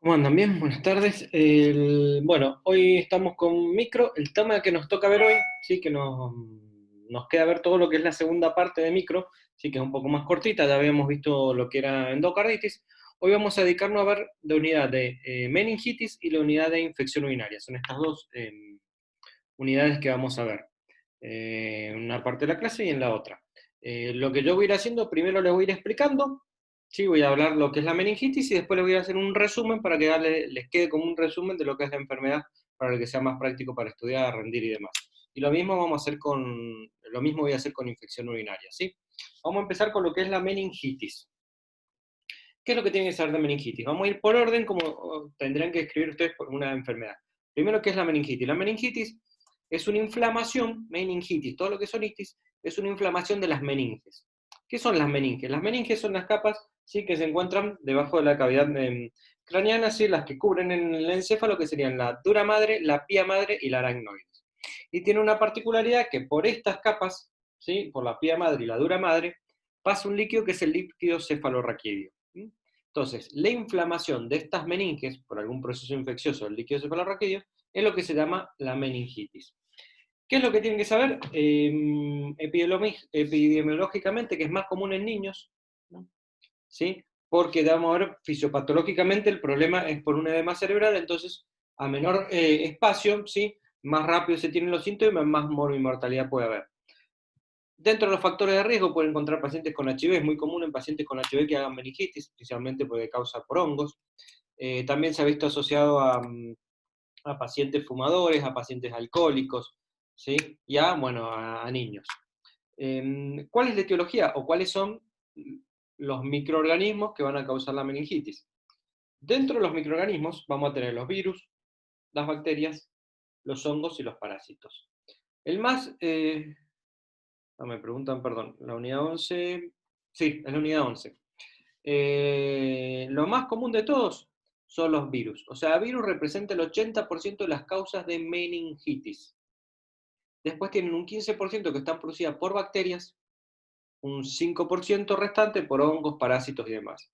¿Cómo andan? Bien, buenas tardes. Bueno, hoy estamos con micro. El tema que nos toca ver hoy, sí, que nos queda ver todo lo que es la segunda parte de micro, sí, que es un poco más cortita. Ya habíamos visto lo que era endocarditis. Hoy vamos a dedicarnos a ver la unidad de meningitis y la unidad de infección urinaria. Son estas dos unidades que vamos a ver, en una parte de la clase y en la otra. Lo que yo voy a ir haciendo, primero les voy a ir explicando, sí, voy a hablar lo que es la meningitis y después les voy a hacer un resumen para que les quede como un resumen de lo que es la enfermedad, para que sea más práctico para estudiar, rendir y demás. Y lo mismo vamos a hacer lo mismo voy a hacer con infección urinaria, ¿sí? Vamos a empezar con lo que es la meningitis. ¿Qué es lo que tienen que saber de meningitis? Vamos a ir por orden, como tendrán que escribir ustedes por una enfermedad. Primero, ¿qué es la meningitis? La meningitis es una inflamación, meningitis, todo lo que son itis, es una inflamación de las meninges. ¿Qué son las meninges? Las meninges son las capas, ¿sí?, que se encuentran debajo de la cavidad craneana, ¿sí?, las que cubren en el encéfalo, que serían la dura madre, la pía madre y la aracnoides. Y tiene una particularidad que por estas capas, ¿sí?, por la pía madre y la dura madre, pasa un líquido que es el líquido cefalorraquídeo. Entonces, la inflamación de estas meninges por algún proceso infeccioso del líquido cefalorraquídeo es lo que se llama la meningitis. ¿Qué es lo que tienen que saber? Epidemiológicamente, que es más común en niños, ¿no? ¿Sí? Porque, vamos a ver, fisiopatológicamente el problema es por un edema cerebral, entonces a menor espacio, ¿sí?, más rápido se tienen los síntomas, más mortalidad puede haber. Dentro de los factores de riesgo pueden encontrar pacientes con HIV, es muy común en pacientes con HIV que hagan meningitis, especialmente porque causa por hongos. También se ha visto asociado a pacientes fumadores, a pacientes alcohólicos, ¿sí?, y bueno, a niños. ¿Cuál es la etiología o cuáles son los microorganismos que van a causar la meningitis? Dentro de los microorganismos vamos a tener los virus, las bacterias, los hongos y los parásitos. El más, no me preguntan, perdón, la unidad 11, sí, es la unidad 11. Lo más común de todos son los virus. O sea, virus representa el 80% de las causas de meningitis. Después tienen un 15% que están producidas por bacterias, un 5% restante por hongos, parásitos y demás.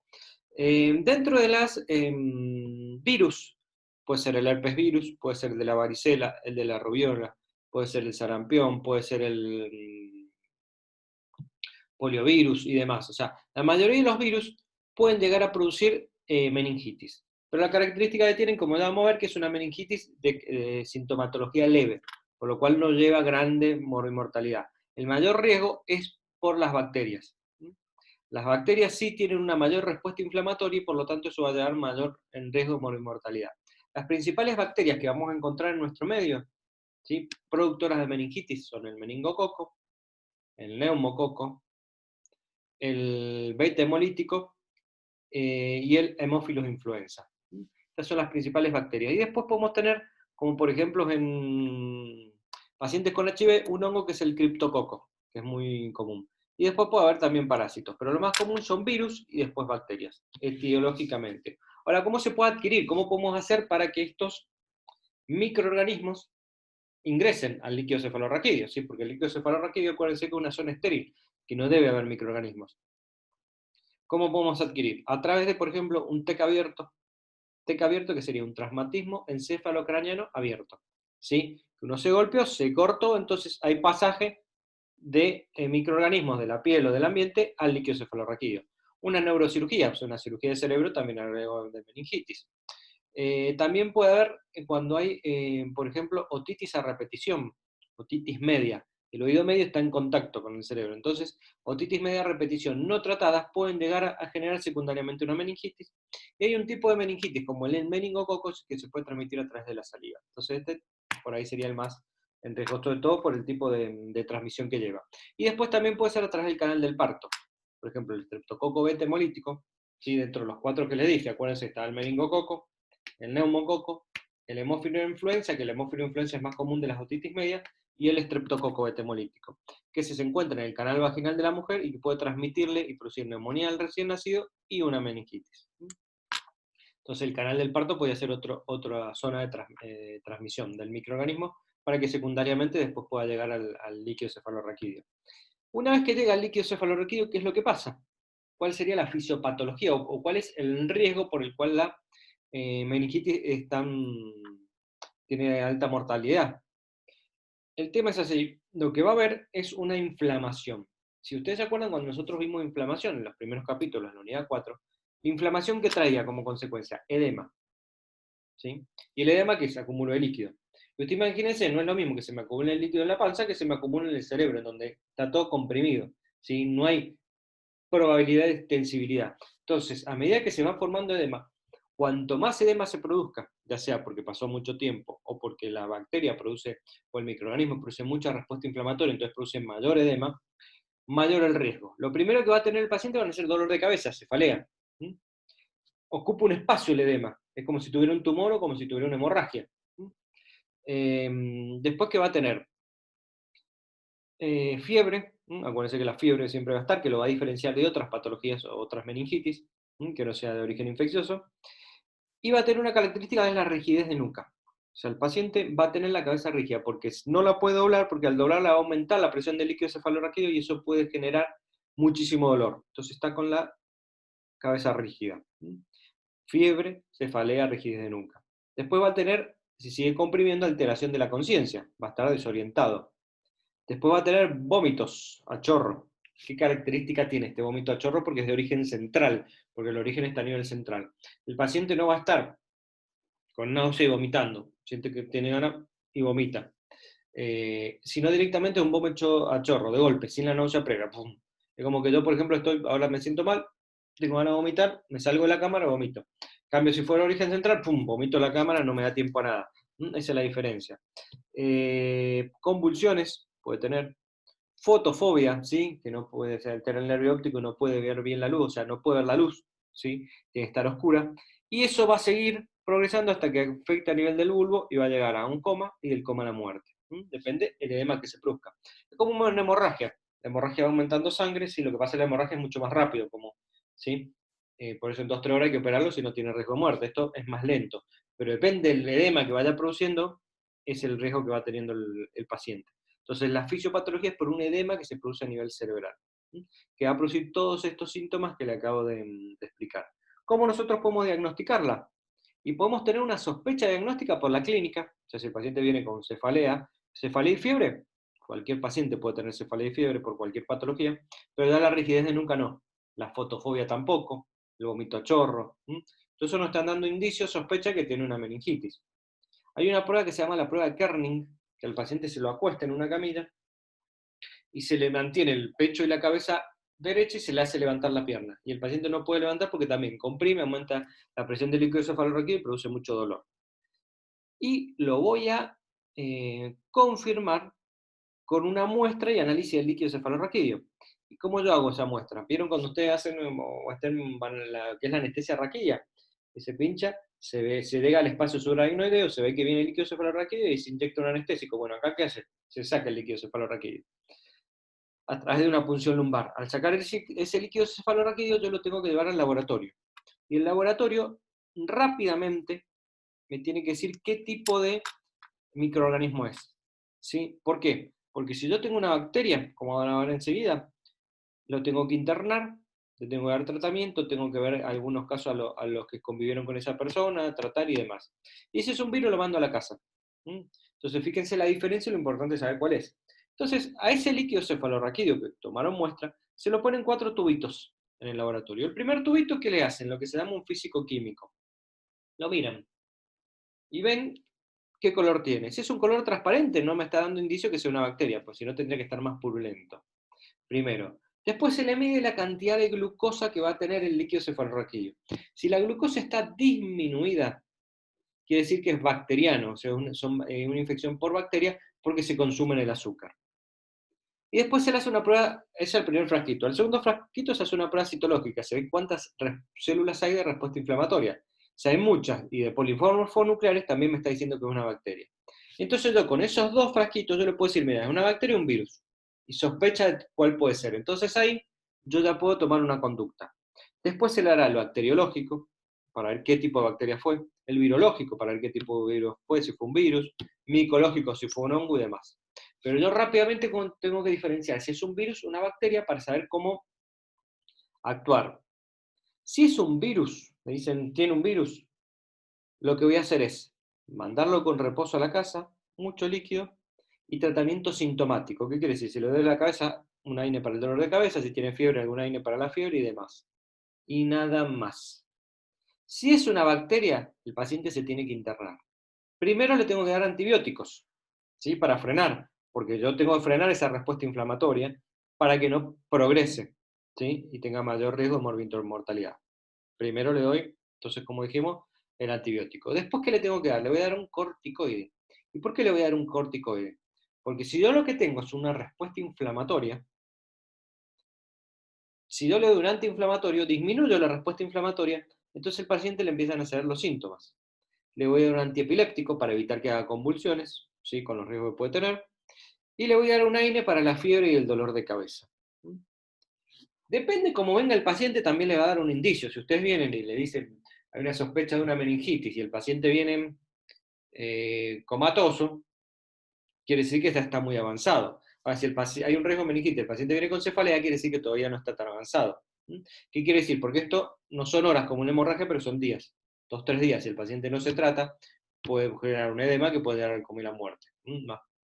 Dentro de las virus, puede ser el herpes virus, puede ser el de la varicela, el de la rubiola, puede ser el sarampión, puede ser el poliovirus y demás. O sea, la mayoría de los virus pueden llegar a producir meningitis. Pero la característica que tienen, como ya vamos a ver, que es una meningitis de sintomatología leve, por lo cual no lleva grande mortalidad. El mayor riesgo es por las bacterias. Las bacterias sí tienen una mayor respuesta inflamatoria y por lo tanto eso va a llevar mayor en riesgo de mortalidad. Las principales bacterias que vamos a encontrar en nuestro medio, ¿sí?, productoras de meningitis, son el meningococo, el neumococo, el beta hemolítico y el Haemophilus influenza. Estas son las principales bacterias. Y después podemos tener, como por ejemplo en pacientes con HIV, un hongo que es el criptococo, que es muy común. Y después puede haber también parásitos, pero lo más común son virus y después bacterias, etiológicamente. Ahora, ¿cómo se puede adquirir? ¿Cómo podemos hacer para que estos microorganismos ingresen al líquido cefalorraquídeo? ¿Sí? Porque el líquido cefalorraquídeo, acuérdense que es una zona estéril, que no debe haber microorganismos. ¿Cómo podemos adquirir? A través de, por ejemplo, un TEC abierto. TEC abierto, que sería un traumatismo encefalocraniano abierto. ¿Sí? Que uno se golpeó, se cortó, entonces hay pasaje de microorganismos de la piel o del ambiente al líquido cefalorraquídeo. Una neurocirugía, o sea, una cirugía de cerebro, también algo de meningitis. También puede haber cuando hay, por ejemplo, otitis a repetición, otitis media. El oído medio está en contacto con el cerebro. Entonces, otitis media a repetición no tratadas pueden llegar a generar secundariamente una meningitis. Y hay un tipo de meningitis, como el meningococos, que se puede transmitir a través de la saliva. Entonces, este por ahí sería el más en riesgoso de todo por el tipo de transmisión que lleva. Y después también puede ser a través del canal del parto. Por ejemplo, el streptococo beta hemolítico, ¿sí?, dentro de los 4 que les dije, acuérdense, está el meningococo, el neumococo, el hemófilo influenza, que el hemófilo influenza es más común de las otitis medias, y el estreptococo hemolítico, que se encuentra en el canal vaginal de la mujer y que puede transmitirle y producir neumonía al recién nacido y una meningitis. Entonces el canal del parto puede ser otra zona de transmisión del microorganismo para que secundariamente después pueda llegar al líquido cefalorraquídeo. Una vez que llega al líquido cefalorraquídeo, ¿qué es lo que pasa? ¿Cuál sería la fisiopatología o cuál es el riesgo por el cual la meningitis tiene alta mortalidad. El tema es así, lo que va a haber es una inflamación. Si ustedes se acuerdan, cuando nosotros vimos inflamación en los primeros capítulos, en la unidad 4, la inflamación que traía como consecuencia, edema, ¿sí? Y el edema que es acumulo de líquido. Y usted imagínense, no es lo mismo que se me acumule el líquido en la panza que se me acumule en el cerebro, en donde está todo comprimido, ¿sí? No hay probabilidad de extensibilidad. Entonces, a medida que se va formando edema, cuanto más edema se produzca, ya sea porque pasó mucho tiempo o porque la bacteria produce, o el microorganismo produce mucha respuesta inflamatoria, entonces produce mayor edema, mayor el riesgo. Lo primero que va a tener el paciente van a ser dolor de cabeza, cefalea. ¿Sí? Ocupa un espacio el edema, es como si tuviera un tumor o como si tuviera una hemorragia. ¿Sí? Después, ¿qué va a tener? Fiebre, acuérdense que la fiebre siempre va a estar, que lo va a diferenciar de otras patologías o otras meningitis, que no sea de origen infeccioso, y va a tener una característica de la rigidez de nuca. O sea, el paciente va a tener la cabeza rígida porque no la puede doblar, porque al doblarla va a aumentar la presión del líquido cefalorraquídeo y eso puede generar muchísimo dolor. Entonces está con la cabeza rígida. Fiebre, cefalea, rigidez de nuca. Después va a tener, si sigue comprimiendo, alteración de la conciencia, va a estar desorientado. Después va a tener vómitos a chorro. ¿Qué característica tiene este vómito a chorro? Porque es de origen central, porque el origen está a nivel central. El paciente no va a estar con náusea y vomitando, siente que tiene ganas y vomita. Sino directamente un vómito a chorro, de golpe, sin la náusea previa. ¡Pum! Es como que yo, por ejemplo, ahora me siento mal, tengo ganas de vomitar, me salgo de la cámara, vomito. Cambio, si fuera origen central, ¡pum! Vomito la cámara, no me da tiempo a nada. Esa es la diferencia. Convulsiones puede tener, fotofobia, ¿sí? Que no puede tener el nervio óptico, no puede ver bien la luz, o sea, no puede ver la luz, ¿sí? Tiene que estar oscura. Y eso va a seguir progresando hasta que afecte a nivel del bulbo y va a llegar a un coma y del coma a la muerte. Depende del edema que se produzca. Es como una hemorragia. La hemorragia va aumentando sangre, si lo que pasa es que la hemorragia es mucho más rápido, como, ¿sí? Por eso en 2 o 3 horas hay que operarlo si no tiene riesgo de muerte. Esto es más lento. Pero depende del edema que vaya produciendo, es el riesgo que va teniendo el paciente. Entonces, la fisiopatología es por un edema que se produce a nivel cerebral, que va a producir todos estos síntomas que le acabo de explicar. ¿Cómo nosotros podemos diagnosticarla? Y podemos tener una sospecha diagnóstica por la clínica, o sea, si el paciente viene con cefalea y fiebre, cualquier paciente puede tener cefalea y fiebre por cualquier patología, pero ya la rigidez de nunca no, la fotofobia tampoco, el vómito a chorro. Entonces eso nos están dando indicios, sospecha que tiene una meningitis. Hay una prueba que se llama la prueba de Kerning, que al paciente se lo acuesta en una camilla y se le mantiene el pecho y la cabeza derecha y se le hace levantar la pierna. Y el paciente no puede levantar porque también comprime, aumenta la presión del líquido cefalorraquídeo y produce mucho dolor. Y lo voy a confirmar con una muestra y análisis del líquido cefalorraquídeo. ¿Y cómo yo hago esa muestra? ¿Vieron cuando ustedes hacen que es la anestesia raquídea? Que se pincha, se llega al espacio subaracnoideo, se ve que viene el líquido cefalorraquídeo y se inyecta un anestésico. Bueno, acá ¿qué hace? Se saca el líquido cefalorraquídeo a través de una punción lumbar. Al sacar ese líquido cefalorraquídeo, yo lo tengo que llevar al laboratorio. Y el laboratorio rápidamente me tiene que decir qué tipo de microorganismo es. ¿Sí? ¿Por qué? Porque si yo tengo una bacteria, como van a ver enseguida, lo tengo que internar, le tengo que dar tratamiento, tengo que ver algunos casos a los que convivieron con esa persona, tratar y demás. Y si es un virus, lo mando a la casa. Entonces, fíjense la diferencia y lo importante es saber cuál es. Entonces, a ese líquido cefalorraquídeo que tomaron muestra, se lo ponen 4 tubitos en el laboratorio. El primer tubito, ¿qué le hacen? Lo que se llama un físico-químico. Lo miran y ven qué color tiene. Si es un color transparente, no me está dando indicio que sea una bacteria, pues si no tendría que estar más purulento. Primero. Después se le mide la cantidad de glucosa que va a tener el líquido cefalorraquídeo. Si la glucosa está disminuida, quiere decir que es bacteriano, o sea, una infección por bacteria porque se consume el azúcar. Y después se le hace una prueba, ese es el primer frasquito. Al segundo frasquito se hace una prueba citológica, se ve cuántas células hay de respuesta inflamatoria. Si hay muchas y de polimorfonucleares, también me está diciendo que es una bacteria. Entonces yo con esos 2 frasquitos yo le puedo decir, mira, es una bacteria o un virus. Y sospecha de cuál puede ser. Entonces ahí yo ya puedo tomar una conducta. Después se le hará el bacteriológico, para ver qué tipo de bacteria fue. El virológico, para ver qué tipo de virus fue, si fue un virus. Micológico, si fue un hongo y demás. Pero yo rápidamente tengo que diferenciar si es un virus o una bacteria para saber cómo actuar. Si es un virus, me dicen, tiene un virus, lo que voy a hacer es mandarlo con reposo a la casa, mucho líquido, y tratamiento sintomático. ¿Qué quiere decir? Si le duele la cabeza, un AINE para el dolor de cabeza, si tiene fiebre, algún AINE para la fiebre y demás. Y nada más. Si es una bacteria, el paciente se tiene que internar. Primero le tengo que dar antibióticos, ¿sí? Para frenar, porque yo tengo que frenar esa respuesta inflamatoria para que no progrese, ¿sí? Y tenga mayor riesgo de mortalidad. Primero le doy, entonces, como dijimos, el antibiótico. Después, ¿qué le tengo que dar? Le voy a dar un corticoide. ¿Y por qué le voy a dar un corticoide? Porque si yo lo que tengo es una respuesta inflamatoria, si yo le doy un antiinflamatorio, disminuyo la respuesta inflamatoria, entonces el paciente le empiezan a hacer los síntomas. Le voy a dar un antiepiléptico para evitar que haga convulsiones, ¿sí? Con los riesgos que puede tener, y le voy a dar un AINE para la fiebre y el dolor de cabeza. Depende cómo venga el paciente, también le va a dar un indicio. Si ustedes vienen y le dicen, hay una sospecha de una meningitis y el paciente viene comatoso, quiere decir que está muy avanzado. Ahora, si hay un riesgo de meningitis, el paciente viene con cefalea, quiere decir que todavía no está tan avanzado. ¿Qué quiere decir? Porque esto no son horas como una hemorragia, pero son días. 2, 3 días. Si el paciente no se trata, puede generar un edema que puede dar como la muerte.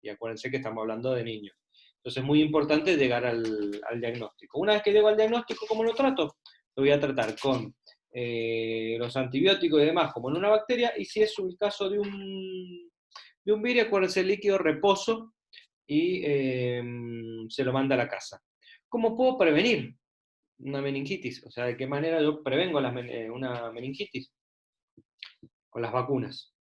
Y acuérdense que estamos hablando de niños. Entonces es muy importante llegar al diagnóstico. Una vez que llego al diagnóstico, ¿cómo lo trato? Lo voy a tratar con los antibióticos y demás, como en una bacteria, y si es un caso de un virus, acuérdense, el líquido reposo y se lo manda a la casa. ¿Cómo puedo prevenir una meningitis? O sea, ¿de qué manera yo prevengo una meningitis? Con las vacunas.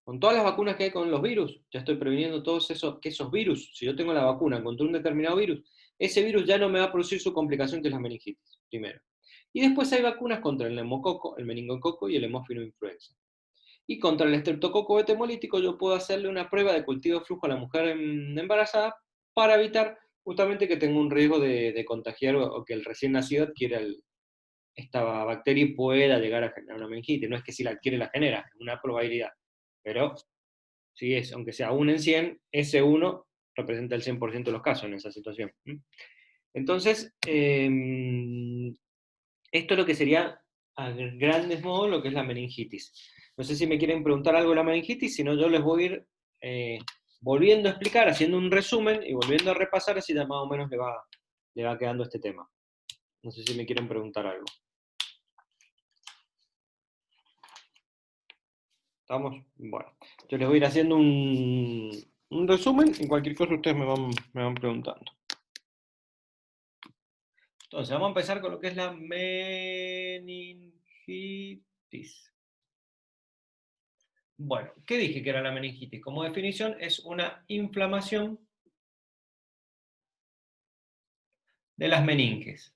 Con todas las vacunas que hay con los virus, ya estoy previniendo todos esos virus. Si yo tengo la vacuna contra un determinado virus, ese virus ya no me va a producir su complicación que es la meningitis, primero. Y después hay vacunas contra el neumococo, el meningococo y el hemófilo influenza. Y contra el estreptococo beta hemolítico yo puedo hacerle una prueba de cultivo de flujo a la mujer embarazada para evitar justamente que tenga un riesgo de contagiar o que el recién nacido adquiera esta bacteria y pueda llegar a generar una meningitis. No es que si la adquiere la genera, es una probabilidad. Pero si es, aunque sea 1 en 100, ese 1 representa el 100% de los casos en esa situación. Entonces, esto es lo que sería a grandes modos lo que es la meningitis. No sé si me quieren preguntar algo de la meningitis, si no yo les voy a ir volviendo a explicar, haciendo un resumen y volviendo a repasar, así ya más o menos le va quedando este tema. No sé si me quieren preguntar algo. ¿Estamos? Bueno, yo les voy a ir haciendo un resumen y cualquier cosa ustedes me van preguntando. Entonces, vamos a empezar con lo que es la meningitis. Bueno, ¿qué dije que era la meningitis? Como definición, es una inflamación de las meninges.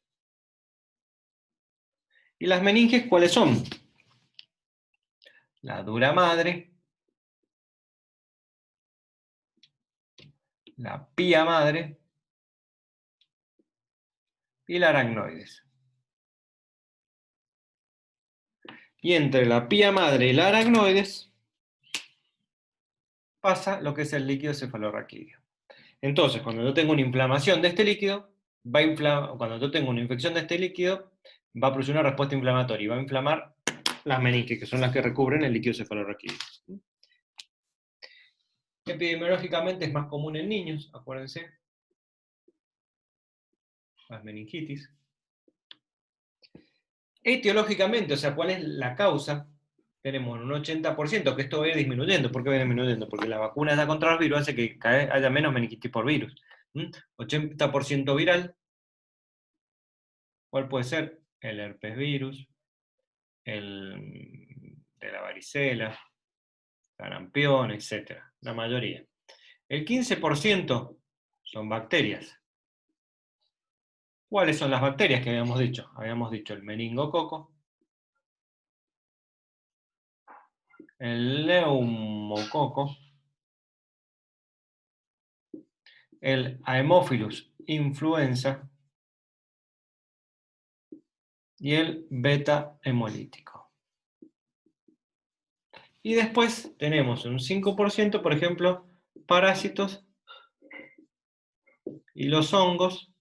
¿Y las meninges cuáles son? La dura madre, la pía madre y la aracnoides. Y entre la pía madre y la aracnoides pasa lo que es el líquido cefalorraquídeo. Entonces, cuando yo tengo una inflamación de este líquido, cuando yo tengo una infección de este líquido, va a producir una respuesta inflamatoria y va a inflamar las meninges, que son las que recubren el líquido cefalorraquídeo. Epidemiológicamente es más común en niños, acuérdense, las meningitis. Etiológicamente, o sea, ¿cuál es la causa? Tenemos un 80%, que esto va a ir disminuyendo. ¿Por qué va a ir disminuyendo? Porque la vacuna da contra los virus hace que haya menos meningitis por virus. 80% viral. ¿Cuál puede ser? El herpes virus, el de la varicela, sarampión, etc. La mayoría. El 15% son bacterias. ¿Cuáles son las bacterias que habíamos dicho? Habíamos dicho el meningococo, el neumococo, el Haemophilus influenza y el beta hemolítico. Y después tenemos un 5%, por ejemplo, parásitos y los hongos.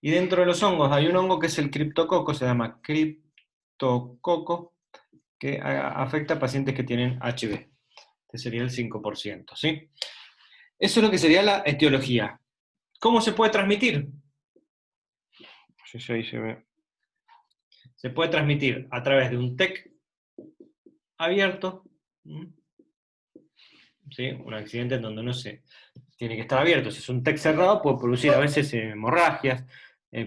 Y dentro de los hongos hay un hongo que es el criptococo, se llama criptococo, que afecta a pacientes que tienen HIV. Este sería el 5%, ¿sí? Eso es lo que sería la etiología. ¿Cómo se puede transmitir? Se puede transmitir a través de un TEC abierto, ¿sí? Un accidente en donde uno tiene que estar abierto. Si es un TEC cerrado, puede producir a veces hemorragias,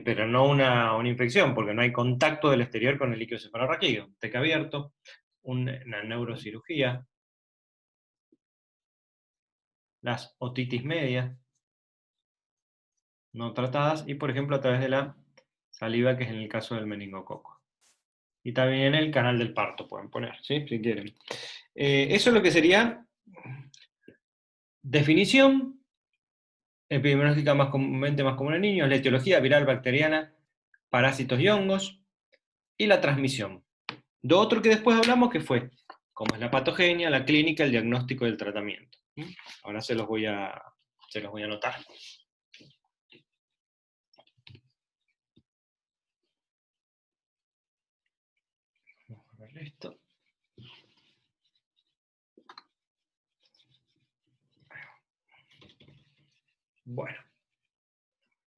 pero no una infección, porque no hay contacto del exterior con el líquido cefalorraquídeo. Un TEC abierto, una neurocirugía, las otitis media, no tratadas, y por ejemplo a través de la saliva, que es en el caso del meningococo. Y también el canal del parto pueden poner, ¿sí? Si quieren. Eso es lo que sería definición epidemiológica más común en niños, la etiología viral bacteriana, parásitos y hongos, y la transmisión. Lo otro que después hablamos que fue cómo es la patogenia, la clínica, el diagnóstico y el tratamiento. Ahora se los voy a anotar. Vamos a ver esto. Bueno,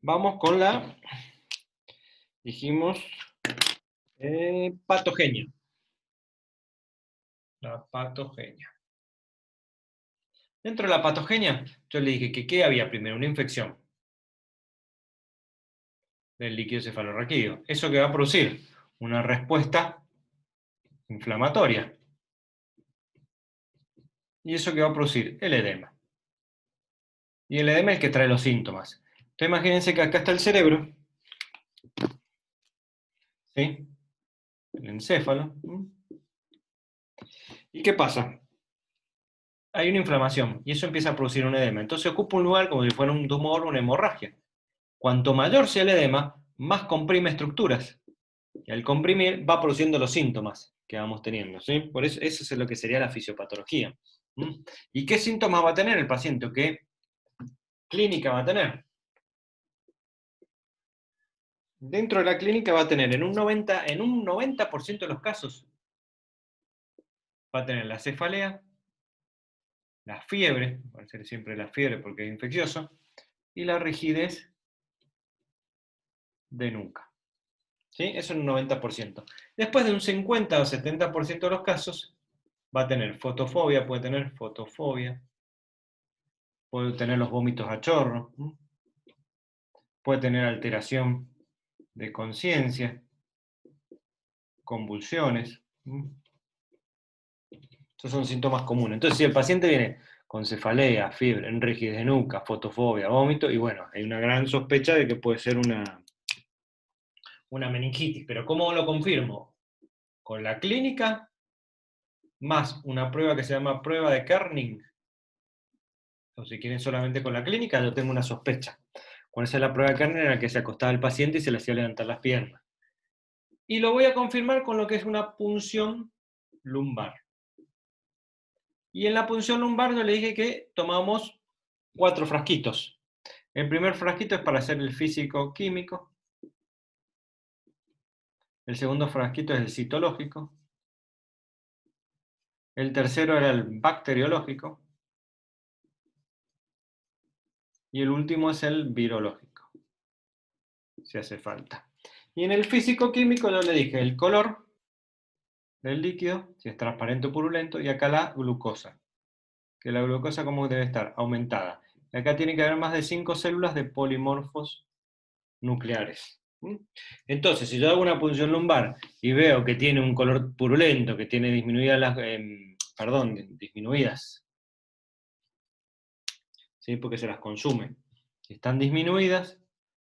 vamos con la, dijimos, patogenia. La patogenia. Dentro de la patogenia, yo le dije que ¿qué había primero? Una infección del líquido cefalorraquídeo. ¿Eso que va a producir? Una respuesta inflamatoria. ¿Y eso que va a producir? El edema. Y el edema es el que trae los síntomas. Entonces imagínense que acá está el cerebro, ¿sí? El encéfalo. ¿Y qué pasa? Hay una inflamación y eso empieza a producir un edema. Entonces ocupa un lugar como si fuera un tumor o una hemorragia. Cuanto mayor sea el edema, más comprime estructuras. Y al comprimir va produciendo los síntomas que vamos teniendo, ¿sí? Por eso es lo que sería la fisiopatología. ¿Y qué síntomas va a tener el paciente? ¿Qué clínica va a tener? Dentro de la clínica va a tener en un 90% de los casos, va a tener la cefalea, la fiebre, va a ser siempre la fiebre porque es infeccioso, y la rigidez de nuca. ¿Sí? Eso en un 90%. Después de un 50 o 70% de los casos, va a tener fotofobia, puede tener los vómitos a chorro, puede tener alteración de conciencia, convulsiones. Esos son síntomas comunes. Entonces, si el paciente viene con cefalea, fiebre, rigidez de nuca, fotofobia, vómito, y bueno, hay una gran sospecha de que puede ser una meningitis. Pero ¿cómo lo confirmo? Con la clínica, más una prueba que se llama prueba de Kerning. O si quieren solamente con la clínica, yo tengo una sospecha. Cuando esa es la prueba de Kerning en la que se acostaba el paciente y se le hacía levantar las piernas. Y lo voy a confirmar con lo que es una punción lumbar. Y en la punción lumbar yo le dije que tomamos 4 frasquitos. El primer frasquito es para hacer el físico-químico. El segundo frasquito es el citológico. El tercero era el bacteriológico. Y el último es el virológico, si hace falta. Y en el físico-químico yo le dije el color del líquido, si es transparente o purulento, y acá la glucosa. Que la glucosa, ¿cómo debe estar? Aumentada. Y acá tiene que haber más de 5 células de polimorfos nucleares. Entonces, si yo hago una punción lumbar y veo que tiene un color purulento, que tiene disminuidas, ¿sí? Porque se las consume. Si están disminuidas,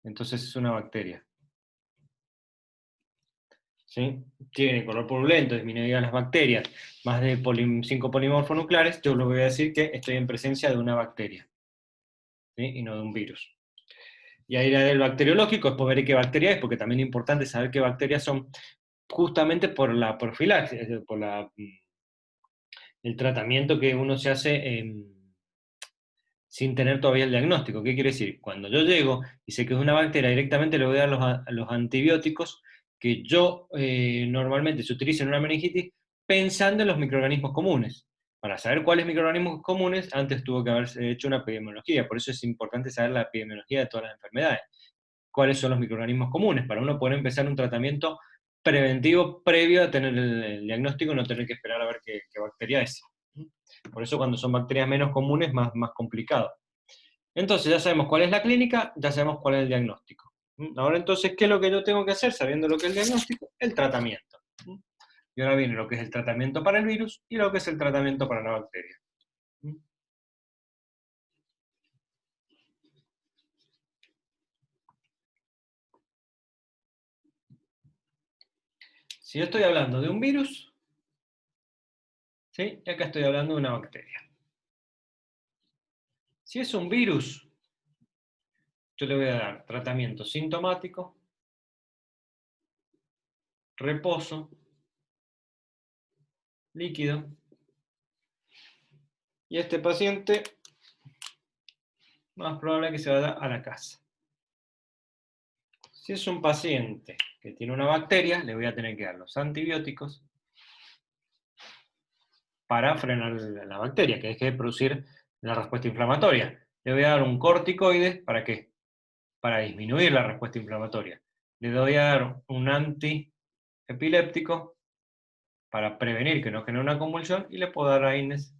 entonces es una bacteria. ¿Sí? Tiene color purulento, disminuidas las bacterias, más de 5 polimorfos nucleares, yo le voy a decir que estoy en presencia de una bacteria, ¿sí? Y no de un virus. Y ahí el bacteriológico, después veré qué bacteria es, porque también es importante saber qué bacterias son, justamente por la profilaxis, por el tratamiento que uno se hace sin tener todavía el diagnóstico. ¿Qué quiere decir? Cuando yo llego y sé que es una bacteria, directamente le voy a dar los antibióticos que yo normalmente se utilizan en una meningitis pensando en los microorganismos comunes. Para saber cuáles microorganismos comunes, antes tuvo que haberse hecho una epidemiología, por eso es importante saber la epidemiología de todas las enfermedades. ¿Cuáles son los microorganismos comunes? Para uno poder empezar un tratamiento preventivo previo a tener el diagnóstico, no tener que esperar a ver qué bacteria es. Por eso cuando son bacterias menos comunes, más complicado. Entonces ya sabemos cuál es la clínica, ya sabemos cuál es el diagnóstico. Ahora entonces, ¿qué es lo que yo tengo que hacer sabiendo lo que es el diagnóstico? El tratamiento. Y ahora viene lo que es el tratamiento para el virus y lo que es el tratamiento para la bacteria. Si yo estoy hablando de un virus, ¿sí? Y acá estoy hablando de una bacteria. Si es un virus, yo le voy a dar tratamiento sintomático, reposo, líquido, y este paciente más probable que se vaya a la casa. Si es un paciente que tiene una bacteria, le voy a tener que dar los antibióticos para frenar la bacteria, que deje de producir la respuesta inflamatoria. Le voy a dar un corticoide, ¿para qué? Para disminuir la respuesta inflamatoria. Le voy a dar un antiepiléptico para prevenir que no genere una convulsión, y le puedo dar AINES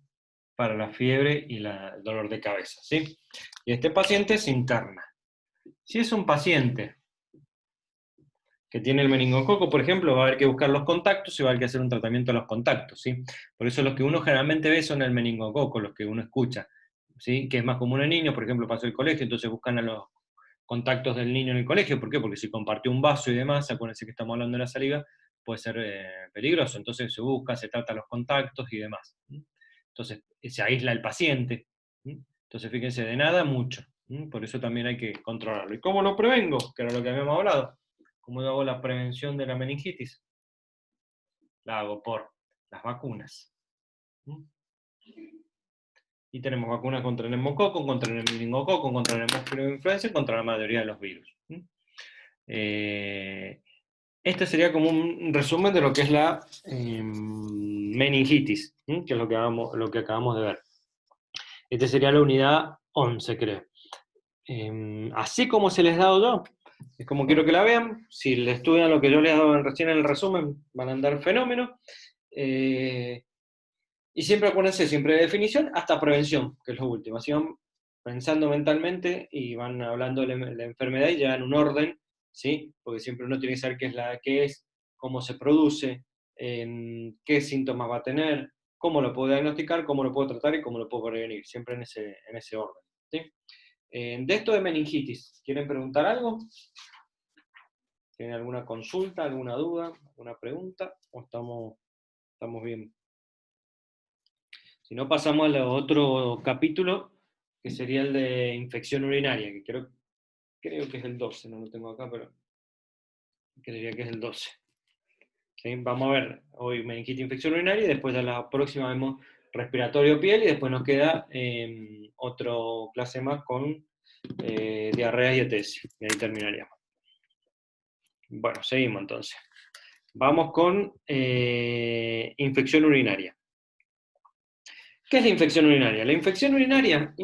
para la fiebre y el dolor de cabeza, ¿sí? Y este paciente se interna. Si es un paciente que tiene el meningococo, por ejemplo, va a haber que buscar los contactos y va a haber que hacer un tratamiento a los contactos, ¿sí? Por eso los que uno generalmente ve son el meningococo, los que uno escucha, ¿sí? Que es más común en niños, por ejemplo, pasó el colegio, entonces buscan a los contactos del niño en el colegio. ¿Por qué? Porque si compartió un vaso y demás, acuérdense que estamos hablando de la saliva, puede ser peligroso, entonces se busca, se trata los contactos y demás. Entonces se aísla el paciente. Entonces fíjense, de nada, mucho. Por eso también hay que controlarlo. ¿Y cómo lo prevengo? Que era lo que habíamos hablado. ¿Cómo hago la prevención de la meningitis? La hago por las vacunas. Y tenemos vacunas contra el neumococo, contra el meningococo, contra la influenza y contra la mayoría de los virus. Este sería como un resumen de lo que es la meningitis, que es lo que acabamos de ver. Esta sería la unidad 11, creo. Así como se les ha dado yo, es como quiero que la vean. Si le estudian lo que yo les he dado recién en el resumen, van a andar fenómeno. Y siempre acuérdense, siempre de definición hasta prevención, que es lo último. Así van pensando mentalmente y van hablando de la enfermedad y ya en un orden, ¿sí? Porque siempre uno tiene que saber qué es, cómo se produce, qué síntomas va a tener, cómo lo puedo diagnosticar, cómo lo puedo tratar y cómo lo puedo prevenir, siempre en ese orden, ¿sí? De esto de meningitis, ¿quieren preguntar algo? ¿Tienen alguna consulta, alguna duda, alguna pregunta? ¿O estamos bien? Si no, pasamos al otro capítulo, que sería el de infección urinaria, que creo que es el 12, no lo tengo acá, pero creería que es el 12. ¿Sí? Vamos a ver hoy meningitis, infección urinaria, y después a la próxima vemos respiratorio, piel, y después nos queda otro clase más con diarrea y ETS, y ahí terminaríamos. Bueno, seguimos entonces. Vamos con infección urinaria. ¿Qué es la infección urinaria? La infección urinaria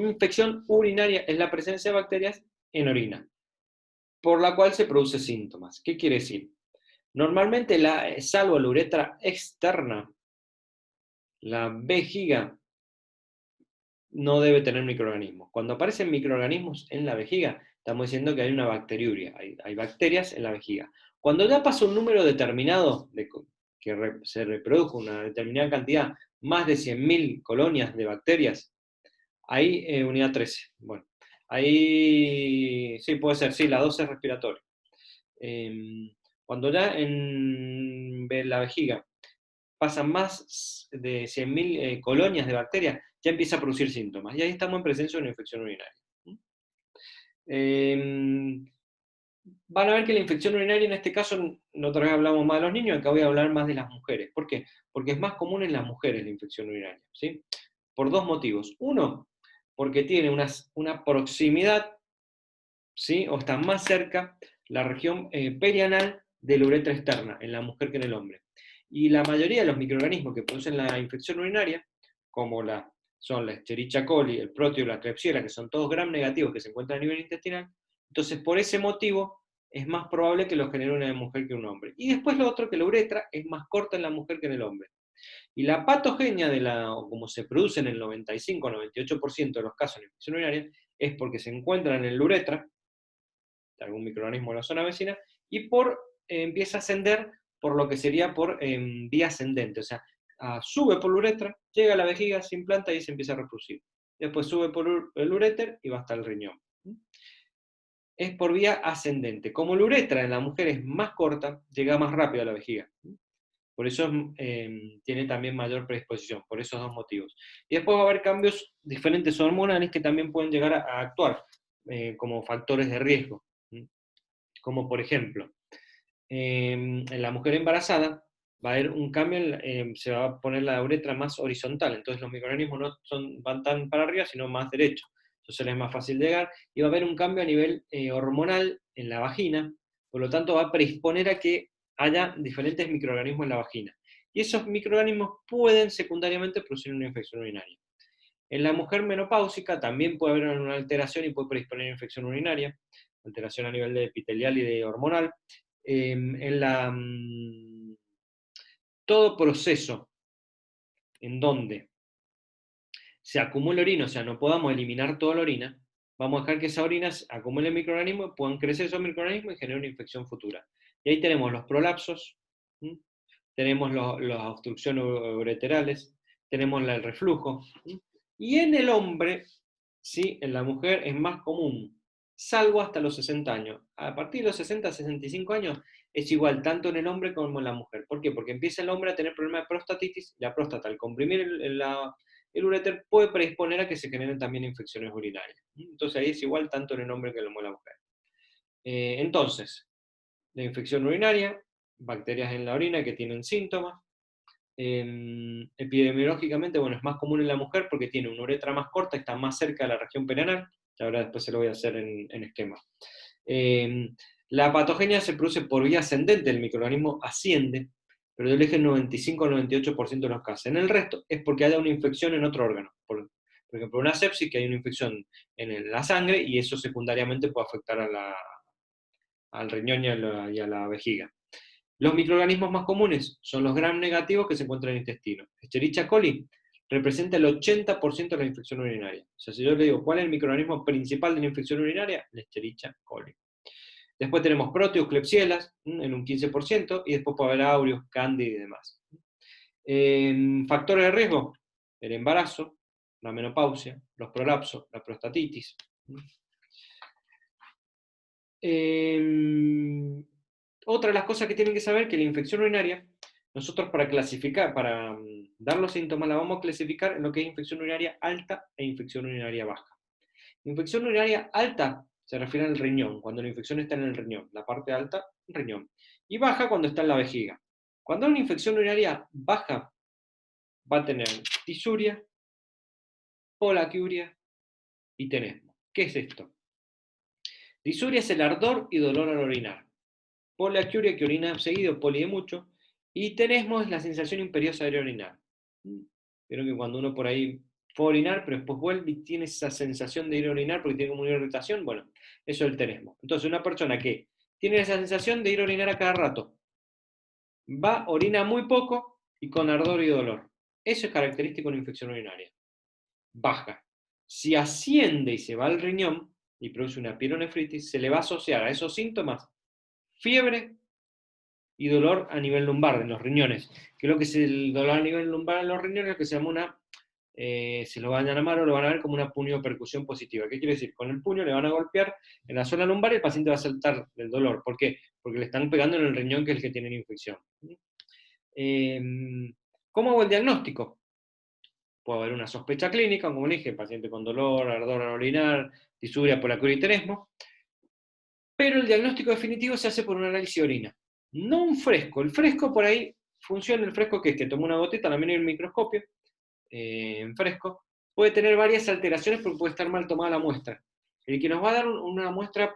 es la presencia de bacterias en orina, por la cual se producen síntomas. ¿Qué quiere decir? Normalmente, salvo la uretra externa, la vejiga no debe tener microorganismos. Cuando aparecen microorganismos en la vejiga, estamos diciendo que hay una bacteriuria, hay bacterias en la vejiga. Cuando ya pasa un número determinado, que se reprodujo una determinada cantidad, más de 100.000 colonias de bacterias, ahí unidad 13. Bueno, ahí sí puede ser, sí, la 12 es respiratoria. Cuando ya en la vejiga pasan más de 100.000 colonias de bacterias, ya empieza a producir síntomas. Y ahí estamos en presencia de una infección urinaria. Van a ver que la infección urinaria en este caso, la otra vez hablamos más de los niños, acá voy a hablar más de las mujeres. ¿Por qué? Porque es más común en las mujeres la infección urinaria, ¿sí? Por dos motivos. Uno, porque tiene una proximidad, ¿sí? O está más cerca la región perianal de la uretra externa en la mujer que en el hombre. Y la mayoría de los microorganismos que producen la infección urinaria, como son la Escherichia coli, el Proteo, la Klebsiella, que son todos gram negativos que se encuentran a nivel intestinal, entonces por ese motivo es más probable que lo genere una mujer que un hombre. Y después lo otro, que la uretra es más corta en la mujer que en el hombre. Y la patogenia o como se produce en el 95-98% de los casos de infección urinaria, es porque se encuentra en el uretra, de algún microorganismo de la zona vecina, y empieza a ascender por lo que sería por vía ascendente, o sea, sube por la uretra, llega a la vejiga, se implanta y se empieza a reproducir. Después sube por el uréter y va hasta el riñón. Es por vía ascendente. Como la uretra en la mujer es más corta, llega más rápido a la vejiga. Por eso tiene también mayor predisposición, por esos dos motivos. Y después va a haber cambios diferentes hormonales que también pueden llegar a actuar como factores de riesgo. Como por ejemplo, en la mujer embarazada va a haber un cambio, se va a poner la uretra más horizontal, entonces los microorganismos no van tan para arriba, sino más derecho. Entonces es más fácil llegar, y va a haber un cambio a nivel hormonal en la vagina, por lo tanto va a predisponer a que haya diferentes microorganismos en la vagina. Y esos microorganismos pueden secundariamente producir una infección urinaria. En la mujer menopáusica también puede haber una alteración y puede predisponer a infección urinaria, alteración a nivel de epitelial y de hormonal. Todo proceso en donde se acumula orina, o sea, no podamos eliminar toda la orina, vamos a dejar que esa orina acumule microorganismos, puedan crecer esos microorganismos y genere una infección futura. Y ahí tenemos los prolapsos, ¿sí? Tenemos las obstrucciones ureterales, tenemos el reflujo. ¿Sí? Y en el hombre, ¿sí? En la mujer es más común, salvo hasta los 60 años. A partir de los 60 a 65 años es igual tanto en el hombre como en la mujer. ¿Por qué? Porque empieza el hombre a tener problemas de prostatitis, y la próstata al comprimir el uréter puede predisponer a que se generen también infecciones urinarias. Entonces ahí es igual tanto en el hombre que en la mujer. Entonces, la infección urinaria, bacterias en la orina que tienen síntomas. Epidemiológicamente, bueno, es más común en la mujer porque tiene una uretra más corta, está más cerca de la región perianal, que ahora después se lo voy a hacer en esquema. La patogenia se produce por vía ascendente, el microorganismo asciende, pero del eje 95 al 98% de los casos. En el resto es porque haya una infección en otro órgano. Por ejemplo, una sepsis, que hay una infección en la sangre, y eso secundariamente puede afectar al riñón y a la vejiga. Los microorganismos más comunes son los gram negativos que se encuentran en el intestino. Escherichia coli representa el 80% de la infección urinaria. O sea, si yo le digo, ¿cuál es el microorganismo principal de la infección urinaria? La Escherichia coli. Después tenemos Proteus, Klebsiella, en un 15%, y después puede haber Aureus, Candida y demás. Factores de riesgo: el embarazo, la menopausia, los prolapsos, la prostatitis. Otra de las cosas que tienen que saber es que la infección urinaria, nosotros para clasificar, para dar los síntomas, la vamos a clasificar en lo que es infección urinaria alta e infección urinaria baja. Infección urinaria alta se refiere al riñón, cuando la infección está en el riñón, la parte alta, riñón. Y baja cuando está en la vejiga. Cuando hay una infección urinaria baja, va a tener disuria, polaquiuria y tenesmo. ¿Qué es esto? Disuria es el ardor y dolor al orinar. Poliaquiuria, que orina seguido, poli de mucho, y tenesmo es la sensación imperiosa de orinar. Creo que cuando uno por ahí fue a orinar, pero después vuelve y tiene esa sensación de ir a orinar porque tiene como una irritación, bueno, eso es el tenesmo. Entonces, una persona que tiene esa sensación de ir a orinar a cada rato, orina muy poco y con ardor y dolor. Eso es característico de una infección urinaria. Baja. Si asciende y se va al riñón y produce una pielonefritis, se le va a asociar a esos síntomas fiebre y dolor a nivel lumbar, en los riñones. Que lo que es el dolor a nivel lumbar en los riñones, lo que se llama se lo van a llamar o lo van a ver como una puniopercusión positiva. ¿Qué quiere decir? Con el puño le van a golpear en la zona lumbar y el paciente va a saltar del dolor. ¿Por qué? Porque le están pegando en el riñón, que es el que tiene la infección. ¿Cómo hago el diagnóstico? Puede haber una sospecha clínica, como le dije, paciente con dolor, ardor al orinar, disuria, polaquiuria y tenesmo, pero el diagnóstico definitivo se hace por un análisis de orina. No un fresco. El fresco por ahí funciona, el fresco que es que toma una gotita, también hay un microscopio en fresco, puede tener varias alteraciones porque puede estar mal tomada la muestra. El que nos va a dar una muestra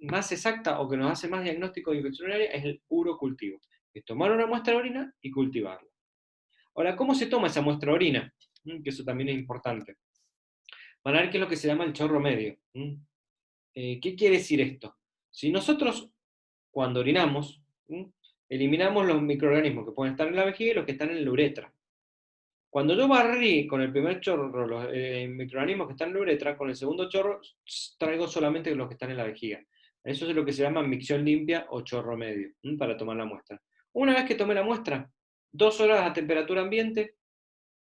más exacta o que nos hace más diagnóstico de infección urinaria es el urocultivo. Es tomar una muestra de orina y cultivarla. Ahora, ¿cómo se toma esa muestra de orina? Que eso también es importante. Van a ver qué es lo que se llama el chorro medio. ¿Qué quiere decir esto? Si nosotros, cuando orinamos, eliminamos los microorganismos que pueden estar en la vejiga y los que están en la uretra. Cuando yo barrí con el primer chorro los microorganismos que están en la uretra, con el segundo chorro traigo solamente los que están en la vejiga. Eso es lo que se llama micción limpia o chorro medio, para tomar la muestra. Una vez que tomé la muestra, 2 horas a temperatura ambiente,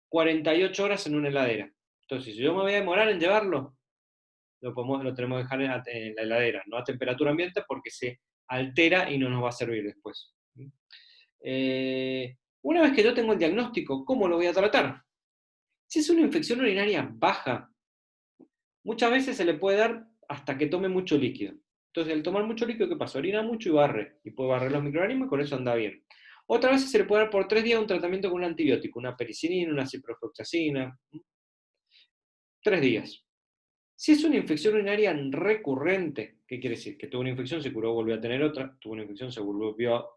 48 horas en una heladera. Entonces, si yo me voy a demorar en llevarlo, lo tenemos que dejar en la heladera, no a temperatura ambiente, porque se altera y no nos va a servir después. Una vez que yo tengo el diagnóstico, ¿cómo lo voy a tratar? Si es una infección urinaria baja, muchas veces se le puede dar hasta que tome mucho líquido. Entonces, al tomar mucho líquido, ¿qué pasa? Orina mucho y barre, y puede barrer los microorganismos y con eso anda bien. Otras veces se le puede dar por 3 días un tratamiento con un antibiótico, una pericilina, una ciprofloxacina, 3 días. Si es una infección urinaria recurrente, ¿qué quiere decir? Que tuvo una infección, se curó, volvió a tener otra, tuvo una infección, se volvió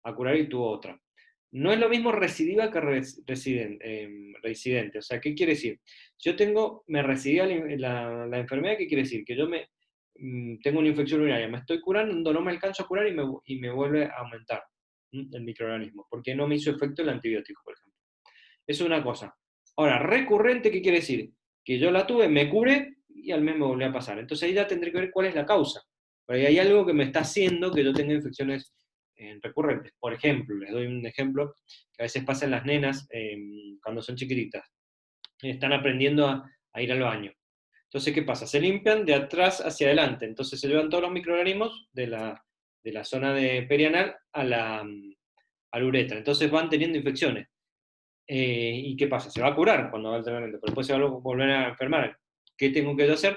a curar y tuvo otra. No es lo mismo recidiva que reincidente. O sea, ¿qué quiere decir? Si yo me recidiva la enfermedad, ¿qué quiere decir? Que yo tengo una infección urinaria, me estoy curando, no me alcanzo a curar y me vuelve a aumentar el microorganismo, porque no me hizo efecto el antibiótico, por ejemplo. Eso es una cosa. Ahora, recurrente, ¿qué quiere decir? Que yo la tuve, me curé y al mes me volvió a pasar. Entonces ahí ya tendré que ver cuál es la causa. Porque hay algo que me está haciendo que yo tenga infecciones recurrentes. Por ejemplo, les doy un ejemplo que a veces pasa en las nenas cuando son chiquititas. Están aprendiendo a ir al baño. Entonces, ¿qué pasa? Se limpian de atrás hacia adelante. Entonces se llevan todos los microorganismos de la zona de perianal a la uretra. Entonces van teniendo infecciones. ¿Y qué pasa? Se va a curar cuando va al tratamiento, pero después se va a volver a enfermar. ¿Qué tengo que hacer?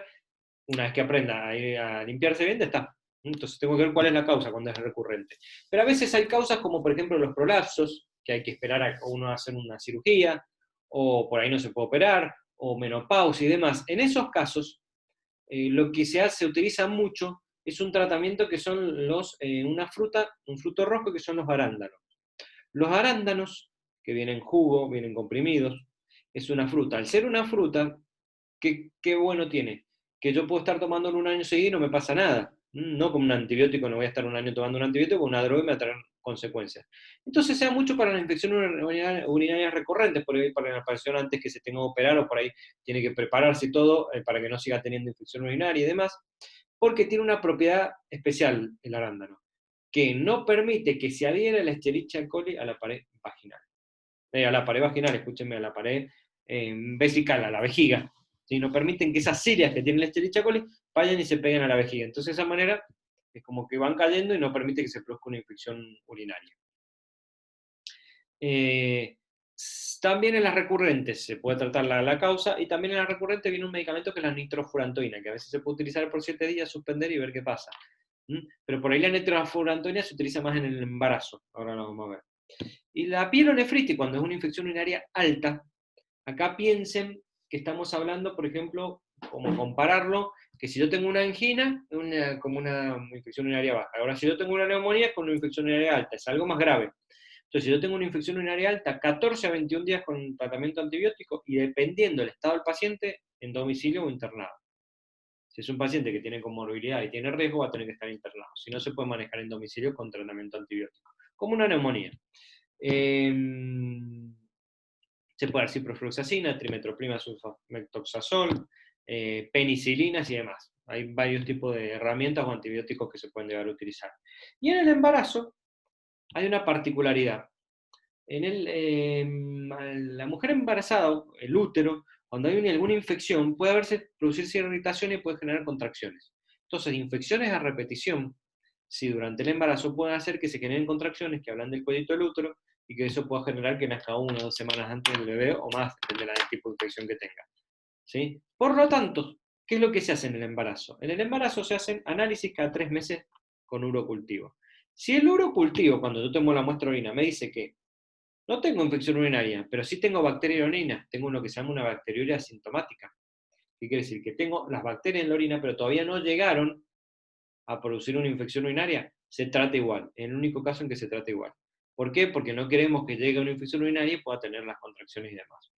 Una vez que aprenda a limpiarse bien, ya está. Entonces tengo que ver cuál es la causa cuando es recurrente. Pero a veces hay causas como por ejemplo los prolapsos, que hay que esperar a uno a hacer una cirugía, o por ahí no se puede operar, o menopausia y demás. En esos casos, lo que se utiliza mucho es un tratamiento que son un fruto rojo que son los arándanos. Los arándanos, que vienen en jugo, vienen comprimidos, es una fruta. Al ser una fruta, ¿qué bueno tiene? Que yo puedo estar tomándolo un año seguido y no me pasa nada. No como un antibiótico, no voy a estar un año tomando un antibiótico, una droga y me va a traer consecuencias. Entonces se da mucho para las infecciones urinarias recurrentes, por ahí para la aparición antes que se tenga que operar o por ahí tiene que prepararse y todo para que no siga teniendo infección urinaria y demás, porque tiene una propiedad especial el arándano, que no permite que se adhiera la Escherichia coli a la pared vaginal. A la pared vaginal, escúchenme, a la pared vesical, a la vejiga. ¿Sí? No permiten que esas cilias que tiene la Escherichia coli vayan y se peguen a la vejiga. Entonces, de esa manera, es como que van cayendo y no permite que se produzca una infección urinaria. Eh, También en las recurrentes se puede tratar la causa, y también en las recurrentes viene un medicamento que es la nitrofurantoína, que a veces se puede utilizar por 7 días, suspender y ver qué pasa. Pero por ahí la nitrofurantoína se utiliza más en el embarazo, ahora lo vamos a ver. Y la pielonefritis, cuando es una infección urinaria alta, acá piensen que estamos hablando, por ejemplo, como compararlo, que si yo tengo una angina, como una infección urinaria baja. Ahora, si yo tengo una neumonía, es con una infección urinaria alta, es algo más grave. Entonces, si yo tengo una infección urinaria alta, 14 a 21 días con tratamiento antibiótico y dependiendo del estado del paciente, en domicilio o internado. Si es un paciente que tiene comorbilidad y tiene riesgo, va a tener que estar internado. Si no, se puede manejar en domicilio con tratamiento antibiótico, como una neumonía. Eh, Se puede dar ciprofloxacina, trimetroprima, sulfamethoxazol, penicilinas y demás. Hay varios tipos de herramientas o antibióticos que se pueden llegar a utilizar. Y en el embarazo hay una particularidad. La mujer embarazada, el útero, cuando hay alguna infección, puede producirse irritación y puede generar contracciones. Entonces, infecciones a repetición, si durante el embarazo pueden hacer que se generen contracciones que hablan del cuellito del útero y que eso pueda generar que nazca 1 o 2 semanas antes del bebé o más, depende del tipo de infección que tenga. ¿Sí? Por lo tanto, ¿qué es lo que se hace en el embarazo? En el embarazo se hacen análisis cada 3 meses con urocultivo. Si el urocultivo, cuando yo tomo la muestra de orina, me dice que no tengo infección urinaria, pero sí tengo bacteria en la orina, tengo lo que se llama una bacteriuria asintomática. ¿Qué quiere decir? Que tengo las bacterias en la orina, pero todavía no llegaron a producir una infección urinaria, se trata igual, en el único caso en que se trata igual. ¿Por qué? Porque no queremos que llegue una infección urinaria y pueda tener las contracciones y demás.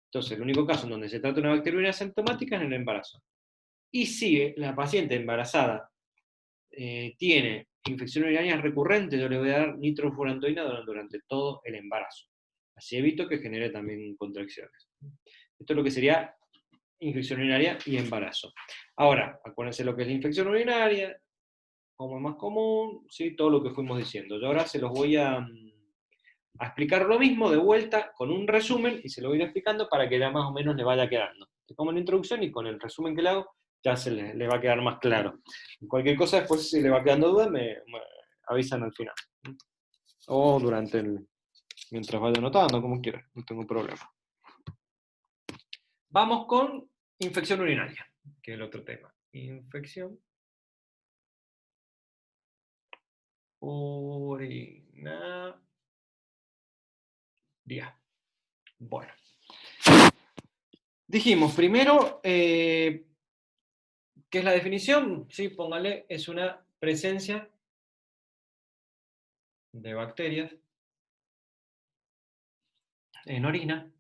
Entonces, el único caso en donde se trata de una bacteriuria asintomática es en el embarazo. Y si la paciente embarazada tiene infección urinaria recurrente, yo le voy a dar nitrofurantoína durante todo el embarazo. Así evito que genere también contracciones. Esto es lo que sería infección urinaria y embarazo. Ahora, acuérdense lo que es la infección urinaria, como es más común, ¿sí? Todo lo que fuimos diciendo. Yo ahora se los voy a explicar lo mismo de vuelta con un resumen y se lo voy a ir explicando para que ya más o menos le vaya quedando. Como una introducción y con el resumen que le hago ya se le va a quedar más claro. Cualquier cosa después si le va quedando duda me avisan al final. O mientras vaya anotando, como quiera, no tengo problema. Vamos con infección urinaria, que es el otro tema. Infección urinaria. Bueno. Dijimos, primero, ¿qué es la definición? Sí, póngale, es una presencia de bacterias en orina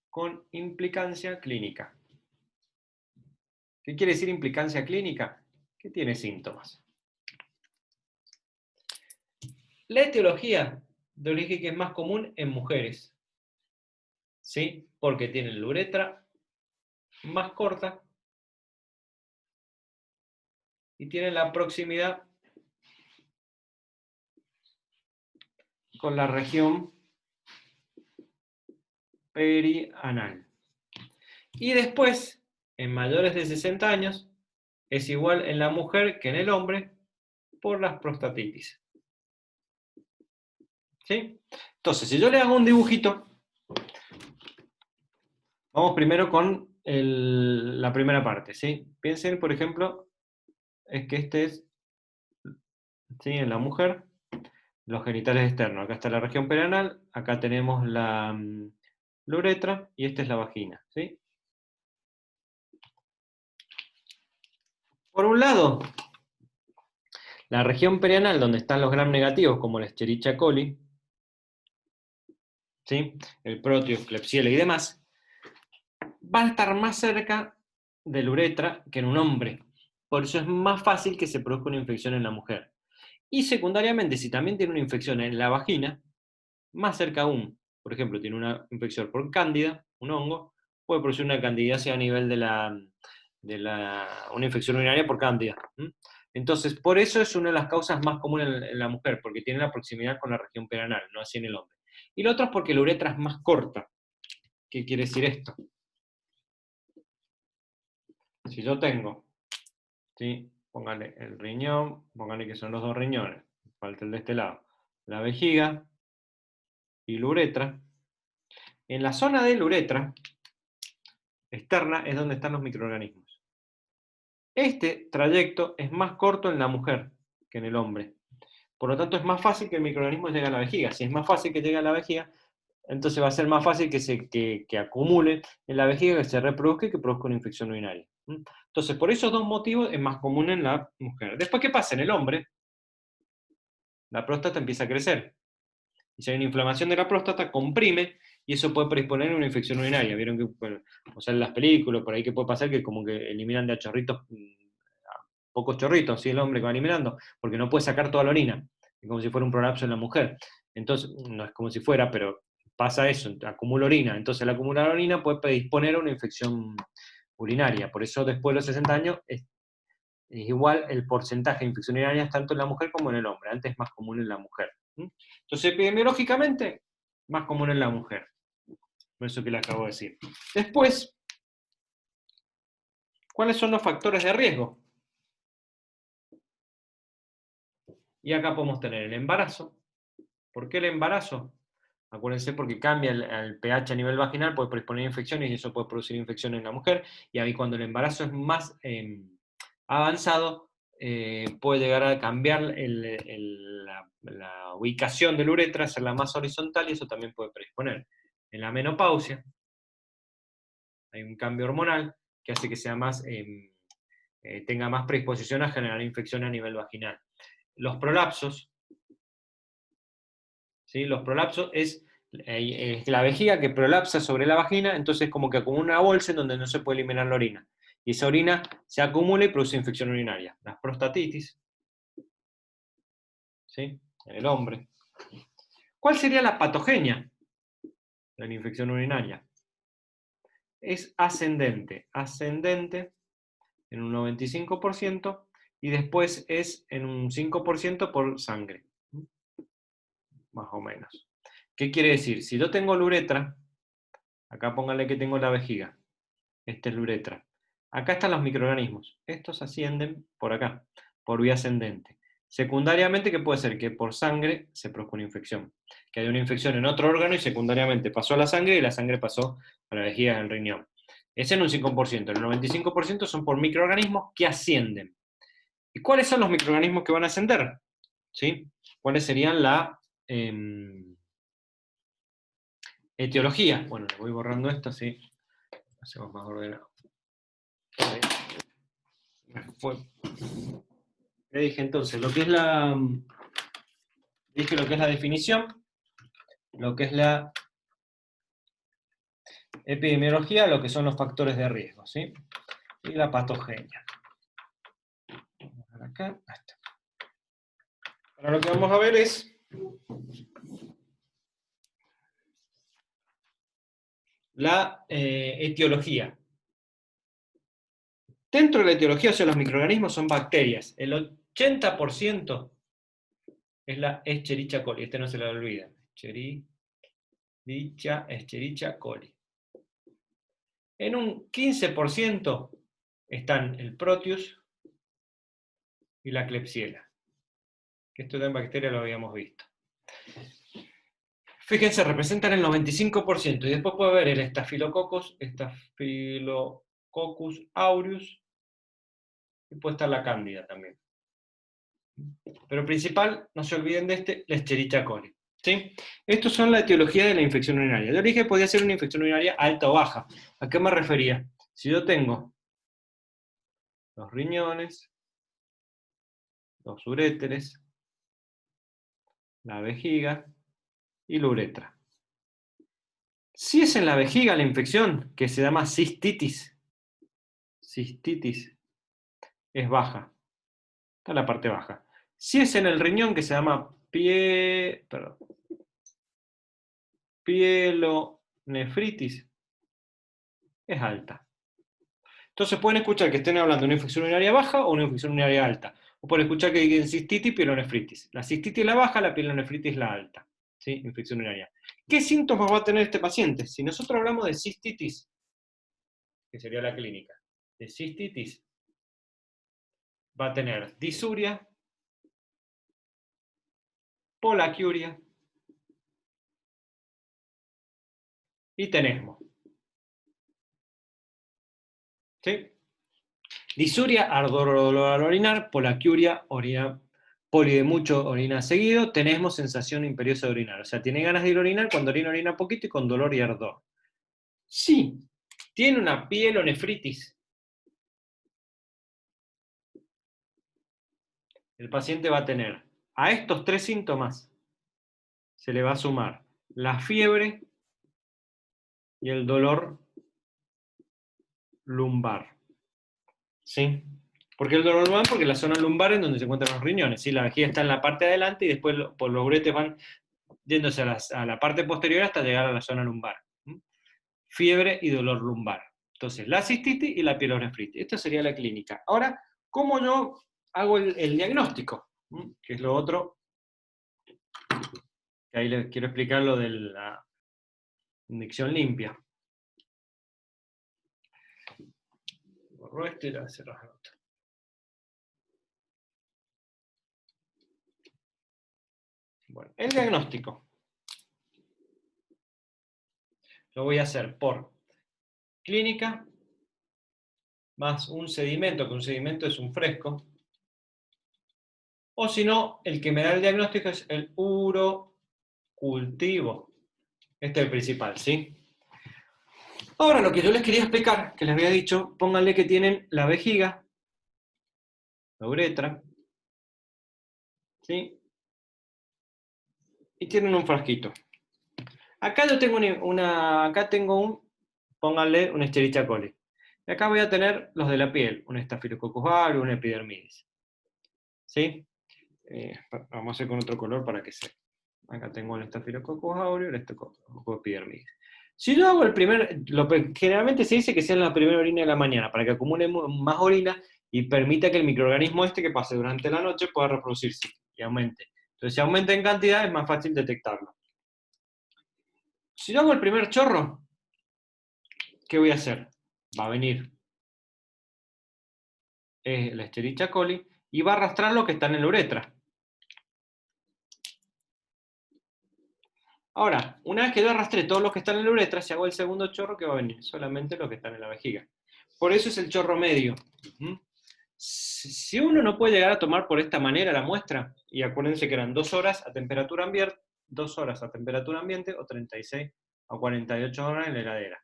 con implicancia clínica. ¿Qué quiere decir implicancia clínica? Que tiene síntomas. La etiología de origen que es más común en mujeres, ¿sí? Porque tienen la uretra más corta y tienen la proximidad con la región perianal. Y después, en mayores de 60 años, es igual en la mujer que en el hombre por las prostatitis. ¿Sí? Entonces, si yo le hago un dibujito, vamos primero con la primera parte, ¿sí? Piensen, por ejemplo, es que este es, ¿sí? En la mujer, los genitales externos. Acá está la región perianal, acá tenemos la uretra y esta es la vagina, ¿sí? Por un lado, la región perianal, donde están los gram negativos, como la Escherichia coli, ¿sí? El Proteus, Klebsiella y demás, va a estar más cerca de la uretra que en un hombre. Por eso es más fácil que se produzca una infección en la mujer. Y secundariamente, si también tiene una infección en la vagina, más cerca aún, por ejemplo, tiene una infección por cándida, un hongo, puede producir una candidiasis a nivel una infección urinaria por cándida. Entonces, por eso es una de las causas más comunes en la mujer, porque tiene la proximidad con la región perianal, no así en el hombre. Y lo otro es porque la uretra es más corta. ¿Qué quiere decir esto? Si yo tengo, ¿sí? Póngale el riñón, póngale que son los dos riñones, falta el de este lado, la vejiga y la uretra. En la zona de la uretra externa es donde están los microorganismos. Este trayecto es más corto en la mujer que en el hombre. Por lo tanto, es más fácil que el microorganismo llegue a la vejiga. Si es más fácil que llegue a la vejiga, entonces va a ser más fácil que acumule en la vejiga, que se reproduzca y que produzca una infección urinaria. Entonces, por esos dos motivos es más común en la mujer. Después, ¿qué pasa? En el hombre, la próstata empieza a crecer. Y si hay una inflamación de la próstata, comprime y eso puede predisponer a una infección urinaria. Vieron que, bueno, o sea, en las películas, por ahí que puede pasar que como que eliminan de a chorritos, a pocos chorritos, ¿sí? El hombre que va eliminando, porque no puede sacar toda la orina. Es como si fuera un prolapso en la mujer. Entonces, no es como si fuera, pero pasa eso, acumula orina. Entonces, al acumular orina puede predisponer a una infección urinaria. Por eso, después de los 60 años, es igual el porcentaje de infección urinaria tanto en la mujer como en el hombre. Antes es más común en la mujer. Entonces, epidemiológicamente, más común en la mujer. Por eso que le acabo de decir. Después, ¿cuáles son los factores de riesgo? Y acá podemos tener el embarazo. ¿Por qué el embarazo? Acuérdense porque cambia el pH a nivel vaginal, puede predisponer infecciones y eso puede producir infecciones en la mujer. Y ahí cuando el embarazo es más avanzado, puede llegar a cambiar la ubicación de la uretra, hacerla más horizontal y eso también puede predisponer. En la menopausia hay un cambio hormonal que hace que sea más, tenga más predisposición a generar infecciones a nivel vaginal. los prolapsos, ¿sí? Los prolapsos es la vejiga que prolapsa sobre la vagina, entonces como que acumula una bolsa en donde no se puede eliminar la orina. Y esa orina se acumula y produce infección urinaria. Las prostatitis, ¿sí? En el hombre. ¿Cuál sería la patogenia de la infección urinaria? Es ascendente, ascendente en un 95% y después es en un 5% por sangre, más o menos. ¿Qué quiere decir? Si yo tengo la uretra, acá póngale que tengo la vejiga, esta es la uretra. Acá están los microorganismos, estos ascienden por acá, por vía ascendente. Secundariamente, ¿qué puede ser? Que por sangre se produzca una infección, que haya una infección en otro órgano y secundariamente pasó a la sangre y la sangre pasó a la vejiga del riñón. Es en un 5%, el 95% son por microorganismos que ascienden. ¿Y cuáles son los microorganismos que van a ascender? ¿Sí? ¿Cuáles serían la etiología? Bueno, le voy borrando esto, así hacemos más ordenado. Le dije entonces, dije lo que es la definición, lo que es la epidemiología, lo que son los factores de riesgo, ¿sí? Y la patogenia. Acá, está. Ahora lo que vamos a ver es la etiología. Dentro de la etiología, o sea, los microorganismos son bacterias. El 80% es la Escherichia coli. Este no se lo olviden. Escherichia coli. En un 15% están el Proteus y la Klebsiella. Que esto en bacteria lo habíamos visto. Fíjense, representan el 95%. Y después puede haber el Staphylococcus aureus, y puede estar la Cándida también. Pero principal, no se olviden de este, la Escherichia coli. ¿Sí? Estos son la etiología de la infección urinaria. De origen podía ser una infección urinaria alta o baja. ¿A qué me refería? Si yo tengo los riñones, los uréteres, la vejiga y la uretra. Si es en la vejiga la infección, que se llama cistitis, es baja. Está en la parte baja. Si es en el riñón, que se llama pielonefritis, es alta. Entonces pueden escuchar que estén hablando de una infección urinaria baja o una infección urinaria alta. O pueden escuchar que digan cistitis y pielonefritis. La cistitis es la baja, la pielonefritis es la alta. ¿Sí? Infección urinaria. ¿Qué síntomas va a tener este paciente? Si nosotros hablamos de cistitis, que sería la clínica, de cistitis, va a tener disuria, polaquiuria y tenesmo. ¿Sí? Disuria, ardor o dolor al orinar, polaquiuria, orina, poli de mucho, orina seguido, tenesmo, sensación imperiosa de orinar. O sea, tiene ganas de ir a orinar, cuando orina poquito y con dolor y ardor. Sí, tiene una pielonefritis. El paciente va a tener a estos 3 síntomas, se le va a sumar la fiebre y el dolor lumbar. ¿Sí? ¿Por qué el dolor lumbar? Porque la zona lumbar es donde se encuentran los riñones. ¿Sí? La vejiga está en la parte de adelante y después por los uretes van yéndose a la parte posterior hasta llegar a la zona lumbar. Fiebre y dolor lumbar. Entonces, la cistitis y la pielonefritis. Esta sería la clínica. Ahora, ¿cómo yo hago el diagnóstico? Que es lo otro, que ahí les quiero explicar lo de la inyección limpia. Borro esto y lo cerramos el otro. Bueno, el diagnóstico lo voy a hacer por clínica, más un sedimento, que un sedimento es un fresco, o si no, el que me da el diagnóstico es el urocultivo. Este es el principal, ¿sí? Ahora, lo que yo les quería explicar, que les había dicho, pónganle que tienen la vejiga, la uretra, ¿sí? Y tienen un frasquito. Acá yo tengo acá tengo pónganle un Escherichia coli. Y acá voy a tener los de la piel, un Staphylococcus aureus, un epidermidis. ¿Sí? Vamos a hacer con otro color para que se... Acá tengo el Staphylococcus aureus y el Staphylococcus epidermidis. Si yo hago el primer, generalmente se dice que sea en la primera orina de la mañana, para que acumule más orina y permita que el microorganismo este que pase durante la noche pueda reproducirse y aumente. Entonces, si aumenta en cantidad, es más fácil detectarlo. Si yo hago el primer chorro, ¿qué voy a hacer? Va a venir la Escherichia coli y va a arrastrar lo que está en la uretra. Ahora, una vez que yo arrastré todo lo que está en la uretra, si hago el segundo chorro, ¿qué va a venir? Solamente lo que está en la vejiga. Por eso es el chorro medio. Si uno no puede llegar a tomar por esta manera la muestra, y acuérdense que eran 2 horas a temperatura ambiente, 2 horas a temperatura ambiente o 36 o 48 horas en la heladera.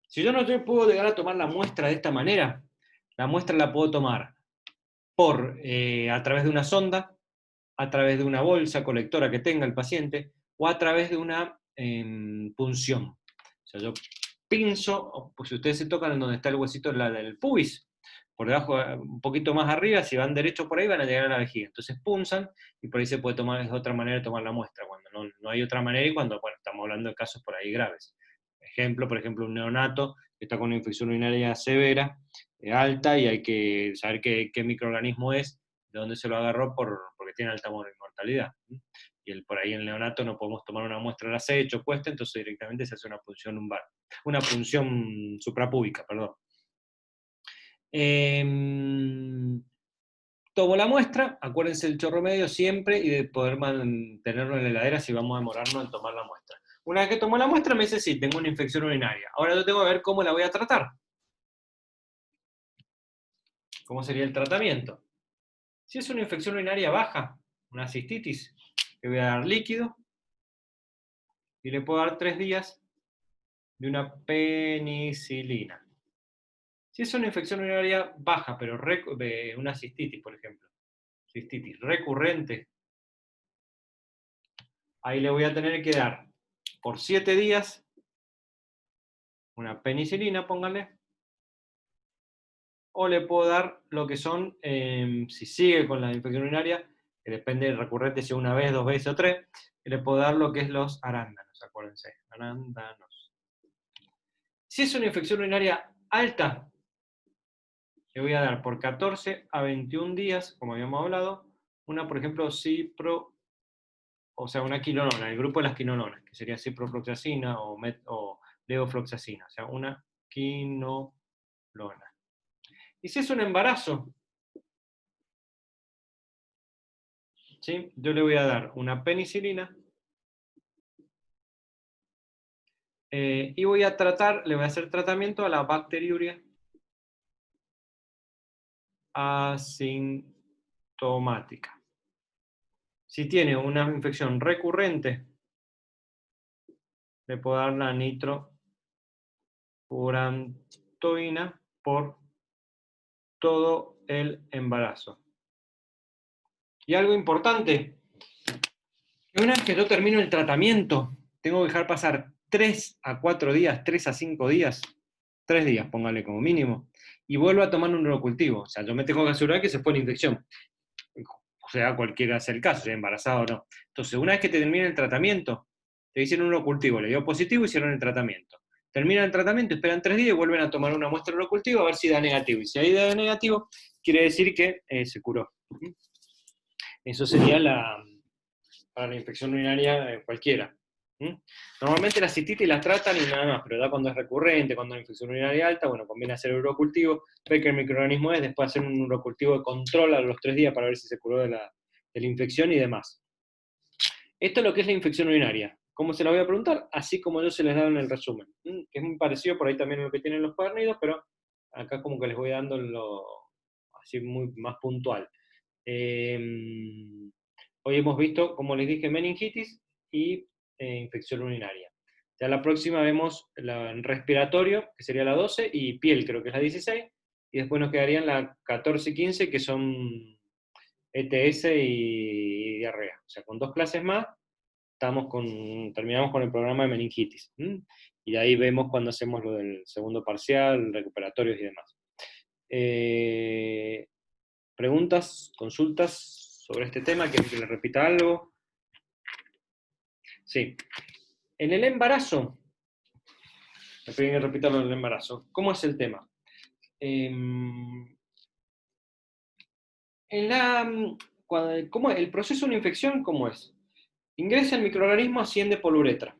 Si yo no puedo llegar a tomar la muestra de esta manera, la muestra la puedo tomar a través de una sonda, a través de una bolsa colectora que tenga el paciente, o a través de una punción. O sea, yo pinzo, pues si ustedes se tocan en donde está el huesito del pubis, por debajo, un poquito más arriba, si van derecho por ahí van a llegar a la vejiga. Entonces punzan y por ahí se puede tomar, es otra manera de tomar la muestra, cuando no hay otra manera y cuando, bueno, estamos hablando de casos por ahí graves. Por ejemplo, un neonato que está con una infección urinaria severa, alta, y hay que saber qué microorganismo es, de dónde se lo agarró porque tiene alta mortalidad. Y por ahí en el neonato no podemos tomar una muestra al acecho, cuesta, entonces directamente se hace una punción lumbar, una punción suprapúbica, perdón. Tomo la muestra, acuérdense del chorro medio siempre y de poder mantenerlo en la heladera si vamos a demorarnos en tomar la muestra. Una vez que tomo la muestra me dice, sí, tengo una infección urinaria. Ahora yo tengo que ver cómo la voy a tratar. ¿Cómo sería el tratamiento? Si es una infección urinaria baja, una cistitis, le voy a dar líquido y le puedo dar 3 días de una penicilina. Si es una infección urinaria baja, pero de una cistitis, por ejemplo, cistitis recurrente, ahí le voy a tener que dar por 7 días una penicilina, póngale, o le puedo dar lo que son, si sigue con la infección urinaria, que depende del recurrente si una vez, 2 veces o 3, le puedo dar lo que es los arándanos, acuérdense, arándanos. Si es una infección urinaria alta, le voy a dar por 14 a 21 días, como habíamos hablado, una, por ejemplo, o sea, una quinolona, el grupo de las quinolonas, que sería ciprofloxacina o levofloxacina, o sea, una quinolona. Y si es un embarazo, ¿sí? Yo le voy a dar una penicilina y le voy a hacer tratamiento a la bacteriuria asintomática. Si tiene una infección recurrente, le puedo dar la nitrofurantoína por todo el embarazo. Y algo importante, que una vez que yo termino el tratamiento, tengo que dejar pasar 3 a 4 días, 3 a 5 días, 3 días, póngale como mínimo, y vuelvo a tomar un neurocultivo. O sea, yo me tengo que asegurar que se fue la infección. O sea, cualquiera sea el caso, sea embarazado o no. Entonces, una vez que te termina el tratamiento, te dicen un neurocultivo, le dio positivo y hicieron el tratamiento. Terminan el tratamiento, esperan 3 días y vuelven a tomar una muestra de neurocultivo a ver si da negativo. Y si ahí da negativo, quiere decir que se curó. Eso sería para la infección urinaria cualquiera. Normalmente la cistitis la tratan y nada más, pero ya cuando es recurrente, cuando es infección urinaria alta, bueno, conviene hacer el urocultivo, ver que el microorganismo es, después hacer un urocultivo de control a los 3 días para ver si se curó de la infección y demás. Esto es lo que es la infección urinaria. ¿Cómo se la voy a preguntar? Así como yo se les da en el resumen. Que es muy parecido por ahí también a lo que tienen los cuadernitos, pero acá como que les voy dando así muy más puntual. Hoy hemos visto, como les dije, meningitis y infección urinaria. Ya la próxima vemos respiratorio, que sería la 12, y piel, creo que es la 16, y después nos quedarían la 14 y 15, que son ETS y diarrea. O sea, con 2 clases más terminamos con el programa de meningitis. Y de ahí vemos cuando hacemos lo del segundo parcial, recuperatorios y demás. ¿Preguntas, consultas sobre este tema? ¿Quieren que le repita algo? Sí. En el embarazo, me piden que repita lo del embarazo. ¿Cómo es el tema? El proceso de una infección, ¿cómo es? Ingresa el microorganismo, asciende por la uretra,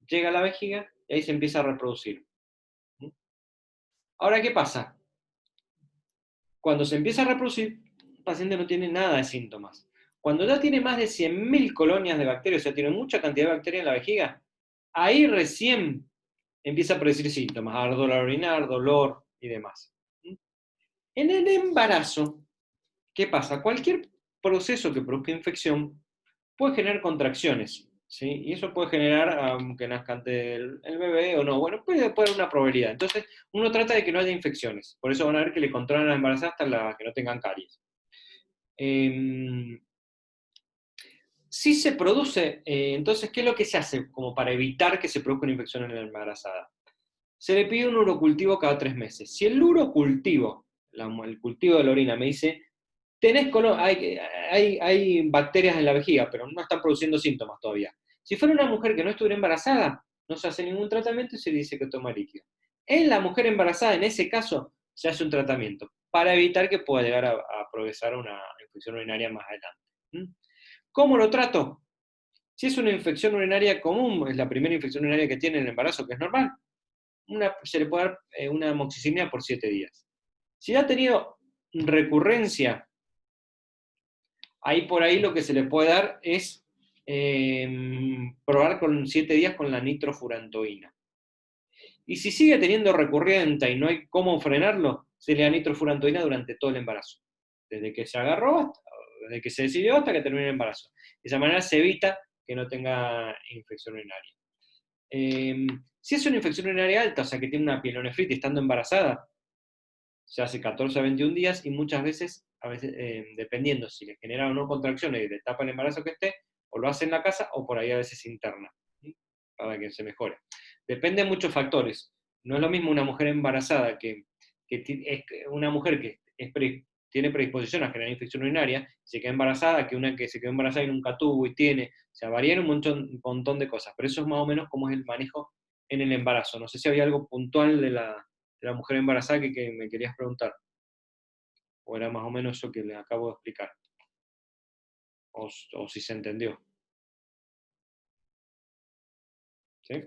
llega a la vejiga y ahí se empieza a reproducir. Ahora, ¿qué pasa? Cuando se empieza a reproducir, el paciente no tiene nada de síntomas. Cuando ya tiene más de 100.000 colonias de bacterias, o sea, tiene mucha cantidad de bacterias en la vejiga, ahí recién empieza a producir síntomas, ardor al orinar, dolor y demás. En el embarazo, ¿qué pasa? Cualquier proceso que produzca infección puede generar contracciones, ¿sí? Y eso puede generar, aunque nazca antes el bebé o no, bueno, puede haber una probabilidad. Entonces, uno trata de que no haya infecciones. Por eso van a ver que le controlan a la embarazada hasta que no tengan caries. Si se produce, entonces, ¿qué es lo que se hace como para evitar que se produzca una infección en la embarazada? Se le pide un urocultivo cada 3 meses. Si el urocultivo, el cultivo de la orina, me dice, hay bacterias en la vejiga, pero no están produciendo síntomas todavía. Si fuera una mujer que no estuviera embarazada, no se hace ningún tratamiento y se le dice que toma líquido. En la mujer embarazada, en ese caso, se hace un tratamiento para evitar que pueda llegar a progresar una infección urinaria más adelante. ¿Cómo lo trato? Si es una infección urinaria común, es la primera infección urinaria que tiene en el embarazo, que es normal, se le puede dar una amoxicilina por 7 días. Si ha tenido recurrencia, ahí por ahí lo que se le puede dar es probar con 7 días con la nitrofurantoína. Y si sigue teniendo recurrente y no hay cómo frenarlo, se le da nitrofurantoína durante todo el embarazo. Desde que se agarró, desde que se decidió hasta que termine el embarazo. De esa manera se evita que no tenga infección urinaria. Si es una infección urinaria alta, o sea que tiene una pielonefritis estando embarazada, se hace 14 a 21 días y muchas veces, dependiendo si le genera o no contracciones y le tapa el embarazo que esté, o lo hace en la casa o por ahí a veces interna, ¿sí? Para que se mejore. Depende de muchos factores. No es lo mismo una mujer embarazada que es una mujer que tiene predisposición a generar infección urinaria, se queda embarazada, que una que se quedó embarazada y nunca tuvo y tiene, o sea, varían un montón de cosas, pero eso es más o menos cómo es el manejo en el embarazo. No sé si había algo puntual de la mujer embarazada que me querías preguntar, o era más o menos eso que le acabo de explicar, o si se entendió. ¿Sí?